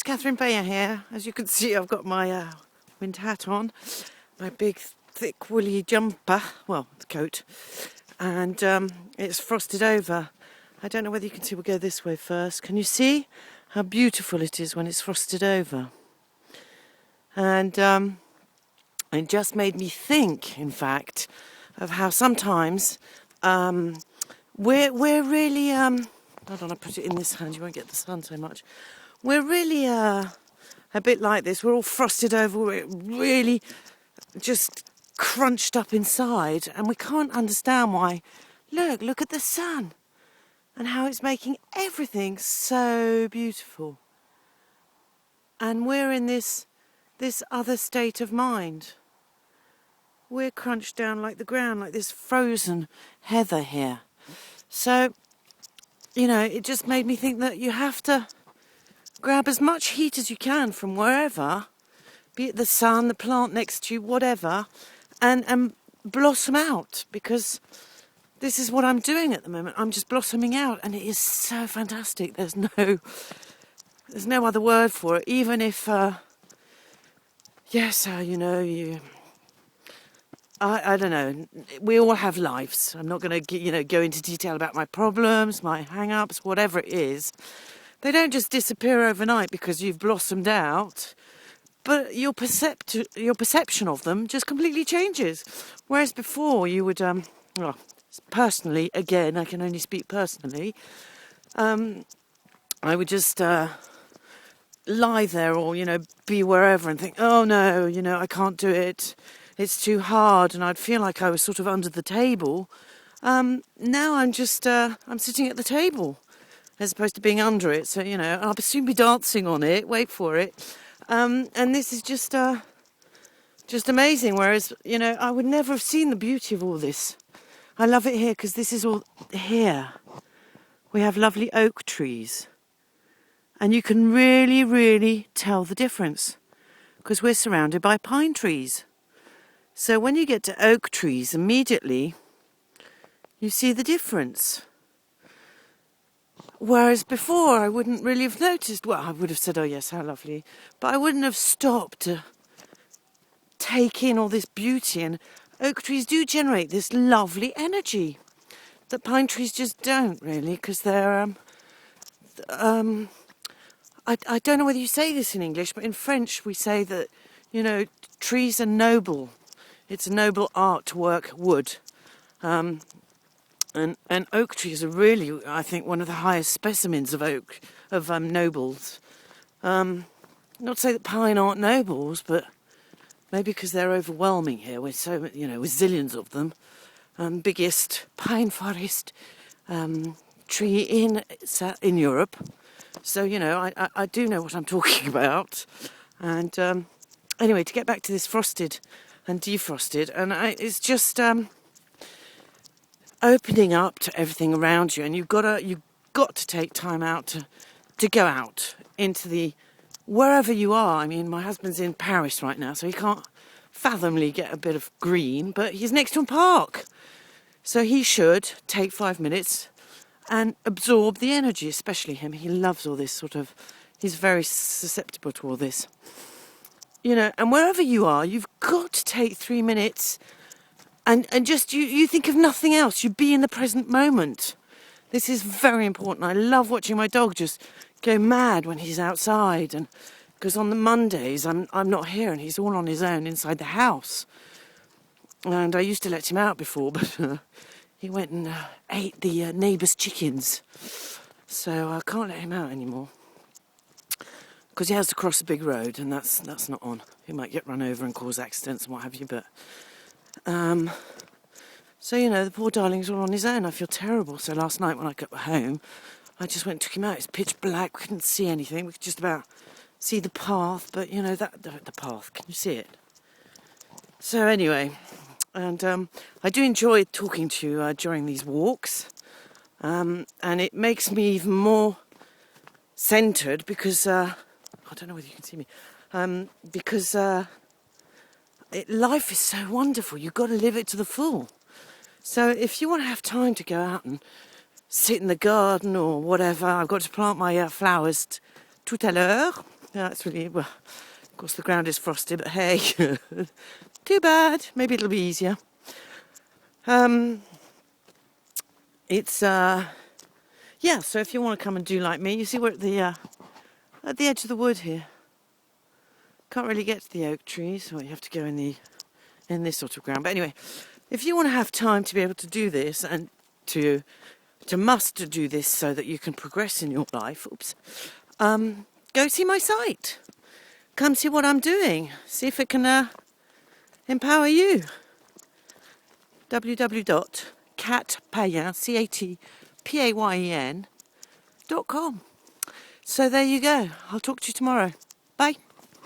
it's Guimard-Payen here. As you can see, I've got my wind hat on, my big, thick, woolly jumper, well, the coat, and it's frosted over. I don't know whether you can see. We'll go this way first. Can you see how beautiful it is when it's frosted over? And it just made me think, in fact, of how sometimes we're really hold on, I put it in this hand, you won't get the sun so much. We're really a bit like this. We're all frosted over, we're really just crunched up inside, and we can't understand why. Look at the sun and how it's making everything so beautiful. And we're in this other state of mind. We're crunched down like the ground, like this frozen heather here. So, you know, it just made me think that you have to grab as much heat as you can from wherever, be it the sun, the plant next to you, whatever, and blossom out, because this is what I'm doing at the moment. I'm just blossoming out, and it is so fantastic. There's no other word for it. Even if, you know, I don't know. We all have lives. I'm not going to, go into detail about my problems, my hang-ups, whatever it is. They don't just disappear overnight because you've blossomed out, but your perception of them just completely changes. Whereas before you would, personally, again, I can only speak personally, I would just lie there or, be wherever and think, oh no, I can't do it. It's too hard, and I'd feel like I was sort of under the table. Now I'm just, I'm sitting at the table as opposed to being under it. So, I'll soon be dancing on it, wait for it. And this is just amazing. Whereas, I would never have seen the beauty of all this. I love it here because this is all here. We have lovely oak trees. And you can really, really tell the difference because we're surrounded by pine trees. So when you get to oak trees, immediately you see the difference. Whereas before I wouldn't really have noticed. Well, I would have said, oh yes, how lovely. But I wouldn't have stopped to take in all this beauty. And oak trees do generate this lovely energy that pine trees just don't really, because they're, I don't know whether you say this in English, but in French we say that, trees are noble. It's a noble art to work wood. And oak trees are really, I think, one of the highest specimens of nobles. Not to say that pine aren't nobles, but maybe because they're overwhelming here with with zillions of them. Biggest pine forest tree in Europe. So, I do know what I'm talking about. And anyway, to get back to this frosted and defrosted, and it's just opening up to everything around you, and you've got to take time out to go out into the wherever you are. I mean, my husband's in Paris right now, so he can't fathomably get a bit of green, but he's next to a park, so he should take 5 minutes and absorb the energy, especially him. He loves all this he's very susceptible to all this. And wherever you are, you've got to take 3 minutes and just, you think of nothing else. You be in the present moment. This is very important. I love watching my dog just go mad when he's outside, and because on the Mondays I'm not here and he's all on his own inside the house. And I used to let him out before, but he went and ate the neighbour's chickens. So I can't let him out anymore. Because he has to cross a big road, and that's not on. He might get run over and cause accidents and what have you, but... So, the poor darling's all on his own. I feel terrible. So last night when I got home, I just went and took him out. It's pitch black. We couldn't see anything. We could just about see the path, but, the path. Can you see it? So anyway, and I do enjoy talking to you during these walks, and it makes me even more centred because... I don't know whether you can see me, because life is so wonderful. You've got to live it to the full. So if you want to have time to go out and sit in the garden or whatever, I've got to plant my flowers tout à l'heure. No, it's really, well, of course the ground is frosted, but hey, too bad. Maybe it'll be easier. It's, yeah, so if you want to come and do like me, you see we're at the edge of the wood here. Can't really get to the oak trees, so you have to go in this sort of ground. But anyway, if you want to have time to be able to do this and to do this so that you can progress in your life, go see my site. Come see what I'm doing. See if it can empower you. www.catpayen, CATPAYEN.com. So there you go. I'll talk to you tomorrow. Bye.